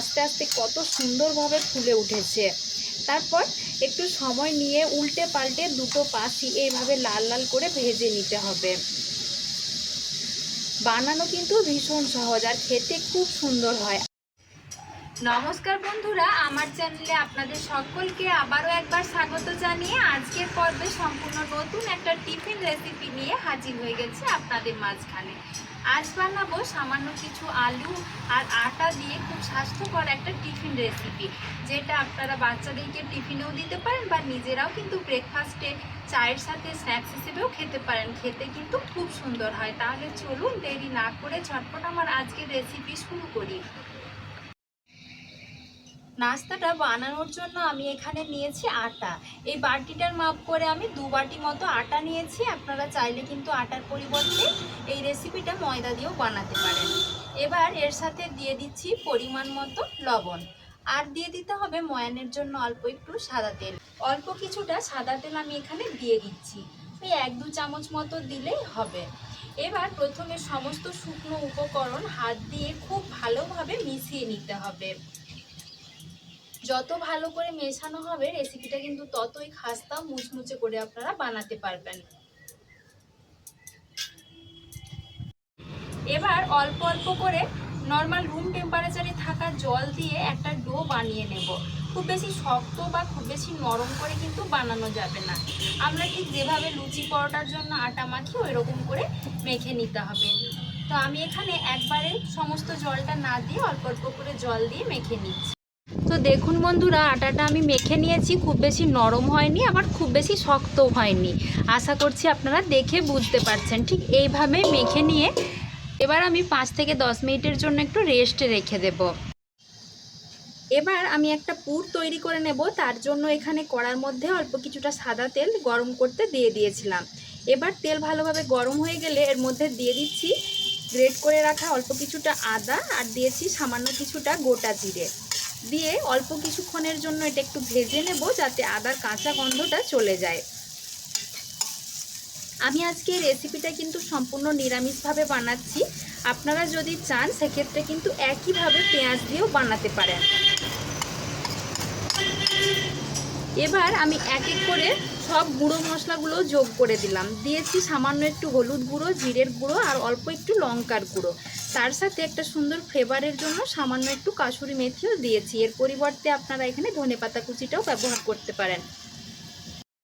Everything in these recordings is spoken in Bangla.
আস্তে আস্তে কত সুন্দরভাবে ফুলে উঠেছে। তারপর একটু সময় নিয়ে উল্টে পাল্টে দুটো পাশই এইভাবে লাল লাল করে ভেজে নিতে হবে। বানানো কিন্তু ভীষণ সহজ আর খেতে খুব সুন্দর হয়। নমস্কার বন্ধুরা, আমার চ্যানেলে আপনাদের সকলকে আবারও একবার স্বাগত জানিয়ে আজকের পর্বে সম্পূর্ণ নতুন একটা টিফিন রেসিপি নিয়ে হাজির হয়ে গেছি আপনাদের মাঝখানে। আজ বানাবো সামান্য কিছু আলু আর আটা দিয়ে খুব স্বাস্থ্যকর একটা টিফিন রেসিপি, যেটা আপনারা বাচ্চাদেরকে টিফিনেও দিতে পারেন বা নিজেরাও কিন্তু ব্রেকফাস্টে চায়ের সাথে স্ন্যাক্স হিসেবেও খেতে পারেন। খেতে কিন্তু খুব সুন্দর হয়। তাহলে চলুন দেরি না করে ঝটপট আমার আজকের রেসিপি শুরু করি। নাস্তাটা বানানোর জন্য আমি এখানে নিয়েছি আটা। এই বাটিটার মাপ করে আমি 2 বাটি মতো আটা নিয়েছি। আপনারা চাইলে কিন্তু আটার পরিবর্তে এই রেসিপিটা ময়দা দিয়েও বানাতে পারেন। এবার এর সাথে দিয়ে দিচ্ছি পরিমাণ মতো লবণ, আর দিয়ে দিতে হবে ময়ানের জন্য অল্প একটু সাদা তেল। অল্প কিছুটা সাদা তেল আমি এখানে দিয়ে দিচ্ছি, এই 1-2 চামচ মতো দিলেই হবে। এবার প্রথমে সমস্ত শুকনো উপকরণ হাত দিয়ে খুব ভালোভাবে মিশিয়ে নিতে হবে। যত ভালো করে মেশানো হবে রেসিপিটা কিন্তু ততই খাস্তা মুচমুচে করে আপনারা বানাতে পারবেন। এবার অল্প অল্প করে নর্মাল রুম টেম্পারেচারে থাকা জল দিয়ে একটা ডো বানিয়ে নেব। খুব বেশি শক্ত বা খুব বেশি নরম করে কিন্তু বানানো যাবে না। আমরা ঠিক যেভাবে লুচি পরোটার জন্য আটা মাখি ওই রকম করে মেখে নিতে হবে। তো আমি এখানে একবারে সমস্ত জলটা না দিয়ে অল্প অল্প করে জল দিয়ে মেখে নিচ্ছি। তো দেখুন বন্ধুরা, আটাটা আমি মেখে নিয়েছি। খুব বেশি নরম হয়নি, আবার খুব বেশি শক্তও হয়নি। আশা করছি আপনারা দেখে বুঝতে পারছেন। ঠিক এইভাবে মেখে নিয়ে এবার আমি 5 থেকে 10 মিনিটের জন্য একটু রেস্টে রেখে দেব। এবার আমি একটা পুর তৈরি করে নেব। তার জন্য এখানে কড়ার মধ্যে অল্প কিছুটা সাদা তেল গরম করতে দিয়ে দিয়েছিলাম। এবার তেল ভালোভাবে গরম হয়ে গেলে এর মধ্যে দিয়ে দিচ্ছি গ্রেট করে রাখা অল্প কিছুটা আদা, আর দিয়েছি সামান্য কিছুটা গোটা জিরে। দিয়ে অল্প কিছুক্ষণের জন্য এটা একটু ভেজে নেব, যাতে আদার কাঁচা গন্ধটা চলে যায়। আমি আজকে এই রেসিপিটা কিন্তু সম্পূর্ণ নিরামিষভাবে বানাচ্ছি। আপনারা যদি চান সেক্ষেত্রে কিন্তু একইভাবে পেঁয়াজ দিয়েও বানাতে পারেন। এবার আমি এক এক করে সব গুঁড়ো মশলাগুলো যোগ করে দিলাম। দিয়েছি সামান্য একটু হলুদ গুঁড়ো, জিরের গুঁড়ো আর অল্প একটু লঙ্কার গুঁড়ো। তার সাথে একটা সুন্দর ফ্লেভারের জন্য সামান্য একটু কাসুরি মেথিও দিয়েছি। এর পরিবর্তে আপনারা এখানে ধনেপাতা কুচিটাও ব্যবহার করতে পারেন।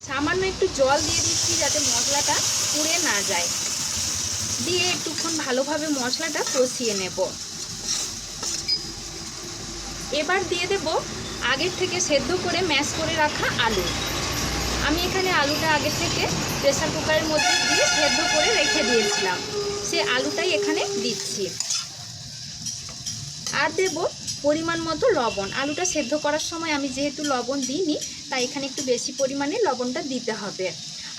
সামান্য একটু জল দিয়ে দিচ্ছি যাতে মশলাটা পুড়ে না যায়। দিয়ে একটুক্ষণ ভালোভাবে মশলাটা কষিয়ে নেব। এবার দিয়ে দেব আগের থেকে সেদ্ধ করে ম্যাশ করে রাখা আলু। আমি এখানে আলুটা আগে থেকে প্রেসার কুকারের মধ্যে দিয়ে সেদ্ধ করে রেখে দিয়েছিলাম, সে আলুটাই এখানে দিচ্ছি। আর দেব পরিমাণ মতো লবণ। আলুটা সেদ্ধ করার সময় আমি যেহেতু লবণ দিইনি, তাই এখানে একটু বেশি পরিমাণে লবণটা দিতে হবে।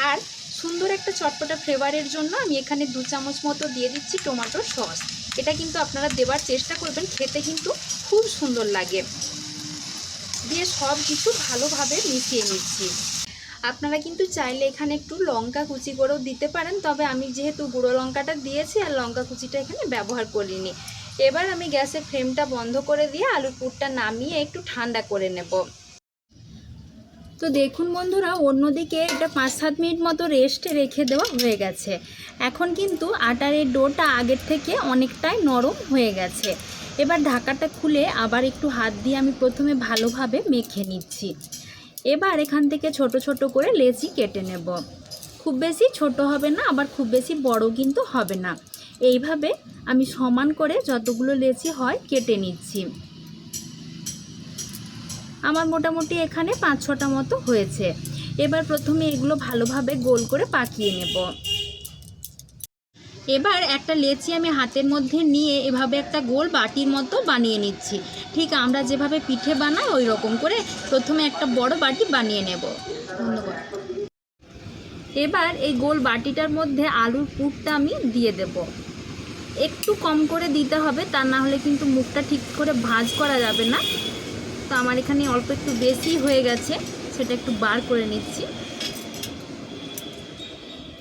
আর সুন্দর একটা চটপটা ফ্লেভারের জন্য আমি এখানে 2 চামচ মতো দিয়ে দিচ্ছি টমেটো সস। এটা কিন্তু আপনারা দেওয়ার চেষ্টা করবেন, খেতে কিন্তু খুব সুন্দর লাগে। দিয়ে সব কিছু ভালোভাবে মিশিয়ে নিচ্ছি। আপনারা কিন্তু চাইলে এখানে একটু লঙ্কা কুচি করেও দিতে পারেন, তবে আমি যেহেতু গুঁড়ো লঙ্কাটা দিয়েছি আর লঙ্কা কুচিটা এখানে ব্যবহার করিনি। এবার আমি গ্যাসের ফ্লেমটা বন্ধ করে দিয়ে আলুর পুরটা নামিয়ে একটু ঠান্ডা করে নেব। তো দেখুন বন্ধুরা, অন্যদিকে এটা 5-7 মিনিট মতো রেস্টে রেখে দেওয়া হয়ে গেছে। এখন কিন্তু আটার এই ডোটা আগের থেকে অনেকটাই নরম হয়ে গেছে। এবার ঢাকাটা খুলে আবার একটু হাত দিয়ে আমি প্রথমে ভালোভাবে মেখে নিচ্ছি। এবার এখান থেকে ছোট ছোট করে লেচি কেটে নেব। খুব বেশি ছোট হবে না, আবার খুব বেশি বড় কিন্তু হবে না। এইভাবে আমি সমান করে যতগুলো লেচি হয় কেটে নিচ্ছি। আমার মোটামুটি এখানে 5-6টা মতো হয়েছে। এবার প্রথমে এগুলো ভালোভাবে গোল করে পাকিয়ে নেব। এবার একটা লেচি আমি হাতের মধ্যে নিয়ে এভাবে একটা গোল বাটির মতো বানিয়ে নিচ্ছি। ঠিক আমরা যেভাবে পিঠে বানাই ওই রকম করে প্রথমে একটা বড় বাটি বানিয়ে নেব। ধন্যবাদ। এবার এই গোল বাটিটার মধ্যে আলুর পুরটা আমি দিয়ে দেব। একটু কম করে দিতে হবে, তা না হলে কিন্তু মুখটা ঠিক করে ভাঁজ করা যাবে না। তো আমার এখানে অল্প একটু বেশি হয়ে গেছে, সেটা একটু বার করে নিচ্ছি।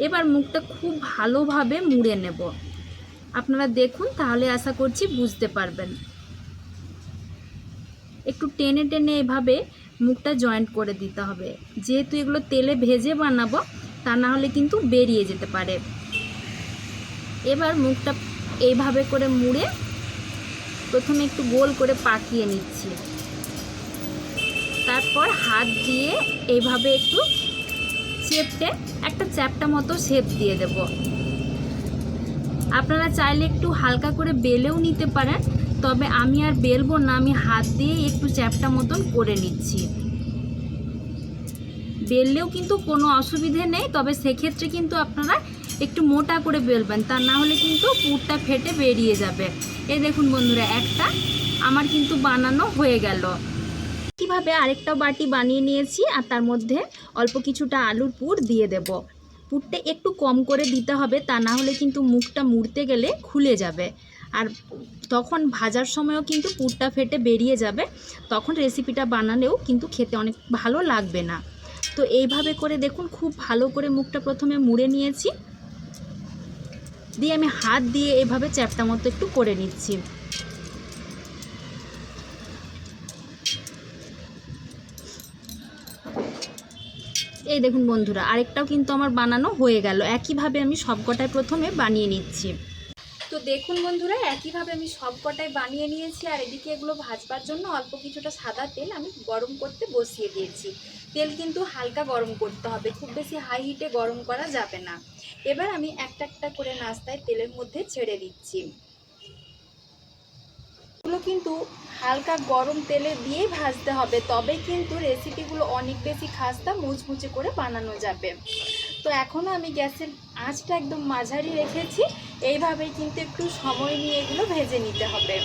এবার মুখটা খুব ভালোভাবে মুড়ে নেব। আপনারা দেখুন, তাহলে আশা করছি বুঝতে পারবেন। একটু টেনে টেনে এভাবে মুখটা জয়েন্ট করে দিতে হবে, যেহেতু এগুলো তেলে ভেজে বানাবো, তা না হলে কিন্তু বেরিয়ে যেতে পারে। এবার মুখটা এইভাবে করে মুড়ে প্রথমে একটু গোল করে পাকিয়ে নিচ্ছি, তারপর হাত দিয়ে এইভাবে একটু চেপটে একটা চ্যাপটা মতো শেপ দিয়ে দেব। আপনারা চাইলে একটু হালকা করে বেলেও নিতে পারেন, তবে আমি আর বেলবো না, আমি হাত দিয়ে একটু চ্যাপটা মতন করে নিচ্ছি। বেললেও কিন্তু কোনো অসুবিধে নেই, তবে সেক্ষেত্রে কিন্তু আপনারা একটু মোটা করে বেলবেন, তা না হলে কিন্তু পুরটা ফেটে বেরিয়ে যাবে। এই দেখুন বন্ধুরা, একটা আমার কিন্তু বানানো হয়ে গেল। কীভাবে আরেকটা বাটি বানিয়ে নিয়েছি, আর তার মধ্যে অল্প কিছুটা আলুর পুর দিয়ে দেব। পুরটা একটু কম করে দিতে হবে, তা না হলে কিন্তু মুখটা মুড়তে গেলে খুলে যাবে, আর তখন ভাজার সময়ও কিন্তু পুরটা ফেটে বেরিয়ে যাবে, তখন রেসিপিটা বানালেও কিন্তু খেতে অনেক ভালো লাগবে না। তো এইভাবে করে দেখুন, খুব ভালো করে মুখটা প্রথমে মুড়ে নিয়েছি, দিয়ে আমি হাত দিয়ে এভাবে চ্যাপটা মতো একটু করে নিচ্ছি। এই দেখুন বন্ধুরা, আরেকটাও কিন্তু আমার বানানো হয়ে গেল। একইভাবে আমি সবকটাই প্রথমে বানিয়ে নিচ্ছি। তো দেখুন বন্ধুরা, একইভাবে আমি সবকটাই বানিয়ে নিয়েছি, আর এদিকে এগুলো ভাজবার জন্য অল্প কিছুটা সাদা তেল আমি গরম করতে বসিয়ে দিয়েছি। তেল কিন্তু হালকা গরম করতে হবে, খুব বেশি হাই হিটে গরম করা যাবে না। এবার আমি একটা একটা করে নাস্তায় তেলের মধ্যে ছেড়ে দিচ্ছি। এগুলো কিন্তু হালকা গরম তেলে দিয়েই ভাজতে হবে, তবে কিন্তু রেসিপিগুলো অনেক বেশি খাস্তা মুচমুচে করে বানানো যাবে। তো এখনও আমি গ্যাসের আঁচটা একদম মাঝারি রেখেছি, এইভাবেই কিন্তু একটু সময় নিয়ে এগুলো ভেজে নিতে হবে।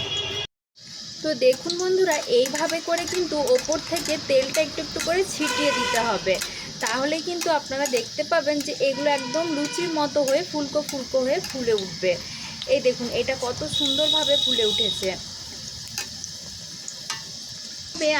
তো দেখুন বন্ধুরা, এইভাবে করে কিন্তু ওপর থেকে তেলটা একটু একটু করে ছিটিয়ে দিতে হবে, তাহলে কিন্তু আপনারা দেখতে পাবেন যে এগুলো একদম লুচির মতো হয়ে ফুলকো ফুলকো হয়ে ফুলে উঠবে। এই দেখুন, এটা কত সুন্দরভাবে ফুলে উঠেছে।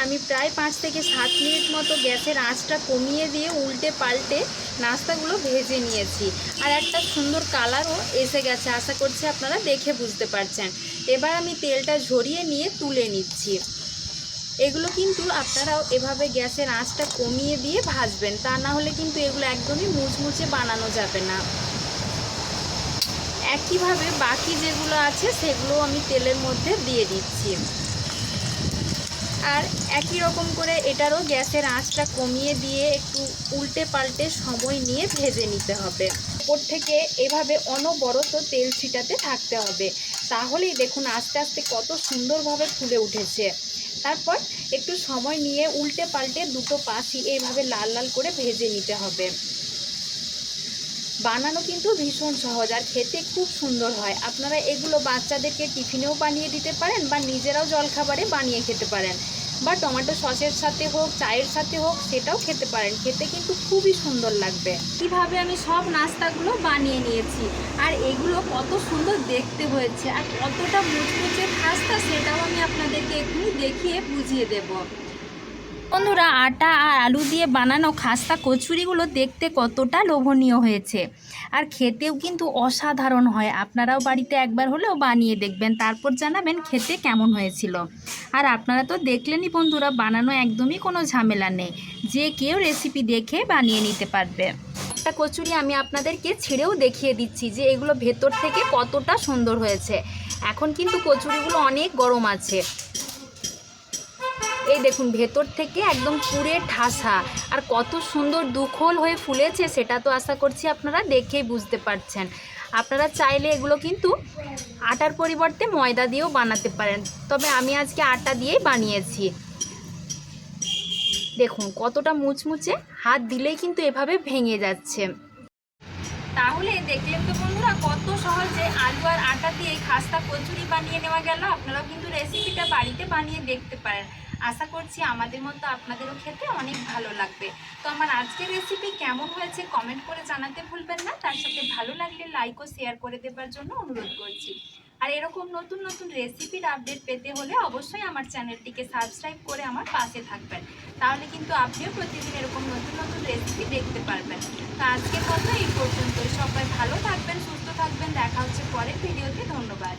আমি প্রায় 5 থেকে 7 মিনিট মতো গ্যাসের আঁচটা কমিয়ে দিয়ে উল্টে পাল্টে নাস্তাগুলো ভেজে নিয়েছি, আর একটা সুন্দর কালারও এসে গেছে, আশা করছি আপনারা দেখে বুঝতে পারছেন। এবার আমি তেলটা ঝরিয়ে নিয়ে তুলে নিচ্ছি। এগুলো কিন্তু আপনারাও এভাবে গ্যাসের আঁচটা কমিয়ে দিয়ে ভাজবেন, তা না হলে কিন্তু এগুলো একদমই মুচমুচে বানানো যাবে না। একইভাবে বাকি যেগুলো আছে সেগুলো আমি তেলের মধ্যে দিয়ে দিচ্ছি, আর একই রকম করে এটারও গ্যাসের আঁচটা কমিয়ে দিয়ে একটু উল্টে পাল্টে সময় নিয়ে ভেজে নিতে হবে। উপর থেকে এভাবে অনবরত তেল ছিটাতে থাকতে হবে, তাহলেই দেখুন আস্তে আস্তে কত সুন্দরভাবে ফুলে উঠেছে। তারপর একটু সময় নিয়ে উল্টে পাল্টে দুটো পাশই এইভাবে লাল লাল করে ভেজে নিতে হবে। বানানো কিন্তু ভীষণ সহজ, আর খেতে খুব সুন্দর হয়। আপনারা এগুলো বাচ্চাদেরকে টিফিনেও বানিয়ে দিতে পারেন, বা নিজেরাও জলখাবারে বানিয়ে খেতে পারেন, বা টমেটো সসের সাথে হোক, চায়ের সাথে হোক, সেটাও খেতে পারেন। খেতে কিন্তু খুবই সুন্দর লাগবে। কীভাবে আমি সব নাস্তাগুলো বানিয়ে নিয়েছি, আর এগুলো কত সুন্দর দেখতে হয়েছে, আর কতটা মুচমুচে খাস্তা সেটাও আমি আপনাদেরকে এখনই দেখিয়ে বুঝিয়ে দেব। বন্ধুরা, আটা আর আলু দিয়ে বানানো খাস্তা কচুরিগুলো দেখতে কতটা লোভনীয় হয়েছে, আর খেতেও কিন্তু অসাধারণ হয়। আপনারাও বাড়িতে একবার হলেও বানিয়ে দেখবেন, তারপর জানাবেন খেতে কেমন হয়েছিল। আর আপনারা তো দেখলেনই বন্ধুরা, বানানো একদমই কোনো ঝামেলা নেই, যে কেউ রেসিপি দেখে বানিয়ে নিতে পারবে। একটা কচুরি আমি আপনাদেরকে ছিঁড়েও দেখিয়ে দিচ্ছি যে এগুলো ভেতর থেকে কতটা সুন্দর হয়েছে। এখন কিন্তু কচুরিগুলো অনেক গরম আছে, এই দেখুন ভেতর থেকে একদম পুরে ঠাসা, আর কত সুন্দর দুখোল হয়ে ফুলেছে সেটা তো আশা করছি আপনারা দেখেই বুঝতে পারছেন। আপনারা চাইলে এগুলো কিন্তু আটার পরিবর্তে ময়দা দিয়েও বানাতে পারেন, তবে আমি আজকে আটা দিয়েই বানিয়েছি। দেখুন কতটা মুচমুচে, হাত দিলেই কিন্তু এভাবে ভেঙে যাচ্ছে। তাহলে দেখলেন তো বন্ধুরা, কত সহজে আলু আর আটা দিয়ে খাস্তা কচুরি বানিয়ে নেওয়া গেল। আপনারাও কিন্তু রেসিপিটা বাড়িতে বানিয়ে দেখতে পারেন, আশা করছি আমাদের মতো আপনাদেরও খেতে অনেক ভালো লাগবে। তো আমার আজকের রেসিপি কেমন হয়েছে কমেন্ট করে জানাতে ভুলবেন না, তার সাথে ভালো লাগলে লাইক ও শেয়ার করে দেবার জন্য অনুরোধ করছি। আর এরকম নতুন নতুন রেসিপির আপডেট পেতে হলে অবশ্যই আমার চ্যানেলটিকে সাবস্ক্রাইব করে আমার পাশে থাকবেন, তাহলে কিন্তু আপনিও প্রতিদিন এরকম নতুন নতুন রেসিপি দেখতে পারবেন। তো আজকের মতো এই পর্যন্ত, সবাই ভালো থাকবেন, সুস্থ থাকবেন, দেখা হচ্ছে পরের ভিডিওতে। ধন্যবাদ।